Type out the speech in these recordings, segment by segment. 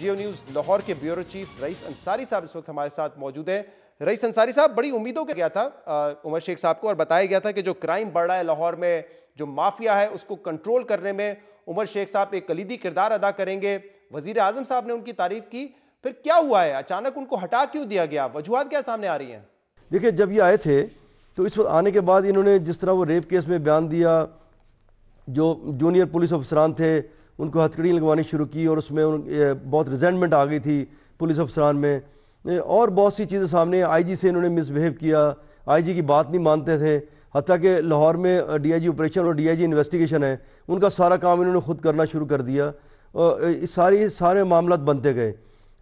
Jio news Lahore کے bureau chief رئیس انصاری صاحب اس وقت ہمارے ساتھ موجود ہیں۔ رئیس انصاری صاحب، بڑی امیدوں کے گیا تھا عمر شیخ صاحب کو، اور بتایا گیا تھا کہ جو کرائم بڑھ رہا ہے لاہور میں، جو مافیا ہے اس کو کنٹرول کرنے میں عمر شیخ صاحب ایک کلیدی کردار ادا کریں گے۔ وزیر اعظم صاحب نے ان کی تعریف کی، پھر کیا ہوا ہے؟ اچانک ان کو ہٹا کیوں دیا گیا؟ وجوہات کیا سامنے آ رہی ہیں؟ دیکھیں، جب یہ آئے تھے تو اس وقت آنے کے بعد انہوں نے جس طرح وہ ریپ کیس میں بیان دیا، جو جونیئر پولیس افسران تھے ان کو ہتھکڑی لگوانی شروع کی، اور اس میں بہت ریزنٹمنٹ آ گئی تھی پولیس افسران میں، اور بہت سی چیزیں سامنے۔ آئی جی سے انہوں نے مس بہیو کیا، آئی جی کی بات نہیں مانتے تھے، حتیٰ کہ لاہور میں ڈی آئی جی آپریشن اور ڈی آئی جی انویسٹیگیشن ہے، ان کا سارا کام انہوں نے خود کرنا شروع کر دیا، سارے معاملات بنتے گئے۔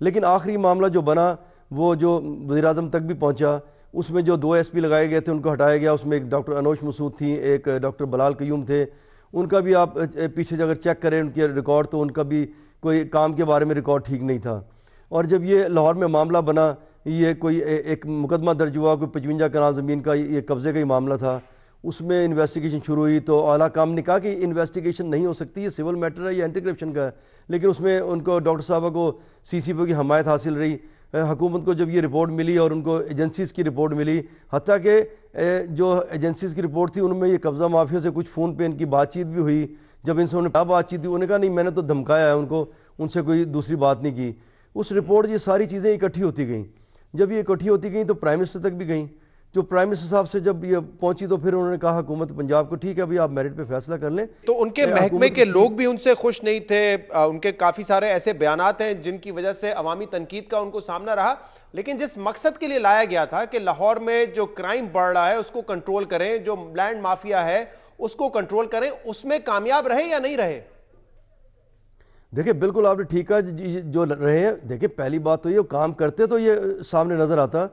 لیکن آخری معاملہ جو بنا وہ جو وزیر اعظم تک بھی پہنچا، اس میں جو 2 ایس پی لگائے گئے تھے ان کو ہٹایا گیا۔ اس میں ایک ڈاکٹر انوش مسعود تھیں، ایک ڈاکٹر بلال قیوم تھے، ان کا بھی آپ پیچھے سے اگر چیک کریں ان کے ریکارڈ تو ان کا بھی کوئی کام کے بارے میں ریکارڈ ٹھیک نہیں تھا۔ اور جب یہ لاہور میں معاملہ بنا، یہ کوئی ایک مقدمہ درج ہوا، کوئی 55 کنال زمین کا یہ قبضے کا ہی معاملہ تھا، اس میں انویسٹیگیشن شروع ہوئی تو اعلیٰ کام نے کہا کہ انویسٹیگیشن نہیں ہو سکتی، یہ سول میٹر ہے، یہ اینٹی کرپشن کا ہے، لیکن اس میں ان کو ڈاکٹر صاحبہ کو سی سی پی او کی حمایت حاصل رہی۔ حکومت کو جب یہ رپورٹ ملی اور ان کو ایجنسیز کی رپورٹ ملی، حتیٰ کہ جو ایجنسیز کی رپورٹ تھی ان میں یہ قبضہ مافیا سے کچھ فون پہ ان کی بات چیت بھی ہوئی۔ جب ان سے انہوں نے بات چیت تھی، انہوں نے کہا نہیں میں نے تو دھمکایا ہے ان کو، ان سے کوئی دوسری بات نہیں کی۔ اس رپورٹ یہ ساری چیزیں اکٹھی ہوتی گئیں، جب یہ اکٹھی ہوتی گئیں تو پرائم منسٹر تک بھی گئیں۔ جو پرائم منسٹر صاحب سے جب یہ پہنچی تو پھر انہوں نے کہا حکومت پنجاب کو ٹھیک ہے ابھی آپ میرٹ پہ فیصلہ کر لیں۔ تو ان کے محکمے کے لوگ بھی ان سے خوش نہیں تھے، ان کے کافی سارے ایسے بیانات ہیں جن کی وجہ سے عوامی تنقید کا ان کو سامنا رہا، لیکن جس مقصد کے لیے لایا گیا تھا کہ لاہور میں جو کرائم بڑھ رہا ہے اس کو کنٹرول کریں، جو لینڈ مافیا ہے اس کو کنٹرول کریں، اس میں کامیاب رہے یا نہیں رہے؟ دیکھیں بالکل آپ نے ٹھیک کہا، جو رہے ہیں، دیکھیں پہلی بات تو یہ کام کرتے تو یہ سامنے نظر آتا،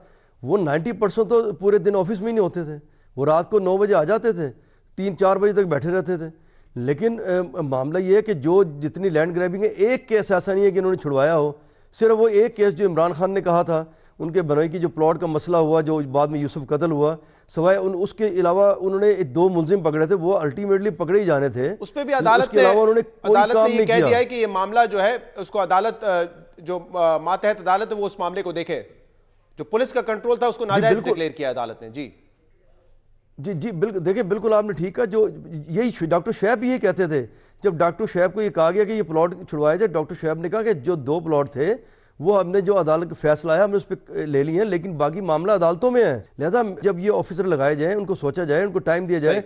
وہ 90% تو پورے دن آفس میں ہی نہیں ہوتے تھے، وہ رات کو 9 بجے آ جاتے تھے، 3-4 بجے تک بیٹھے رہتے تھے۔ لیکن معاملہ یہ ہے کہ جو جتنی لینڈ گریبنگ ہے، ایک کیس ایسا نہیں ہے کہ انہوں نے چھڑوایا ہو، صرف وہ ایک کیس جو عمران خان نے کہا تھا، ان کے بنوئی کی جو پلاٹ کا مسئلہ ہوا جو بعد میں یوسف قتل ہوا، سوائے اس کے علاوہ انہوں نے 2 ملزم پکڑے تھے، وہ الٹیمیٹلی پکڑے ہی جانے تھے، اس پہ بھی عدالت نے یہ کہہ دیا ہے کہ یہ معاملہ جو ہے اس کو عدالت، جو ماتحت عدالت ہے وہ اس معاملے کو دیکھے، جو پولیس کا کنٹرول تھا اس کو ناجائز ڈکلیئر کیا عدالت نے۔ جی بالکل، دیکھیں بالکل آپ نے ٹھیک کہا، جو یہی ڈاکٹر شعیب بھی یہ کہتے تھے، جب ڈاکٹر شعیب کو یہ کہا گیا کہ یہ پلاٹ چھڑوایا جائے، ڈاکٹر شعیب نے کہا کہ جو 2 پلاٹ تھے وہ ہم نے جو عدالت کا فیصلہ آیا ہم نے اس پہ لے لی ہیں، لیکن باقی معاملہ عدالتوں میں ہے، لہذا جب یہ آفیسر لگائے جائیں ان کو سوچا جائے، ان کو ٹائم دیا جائے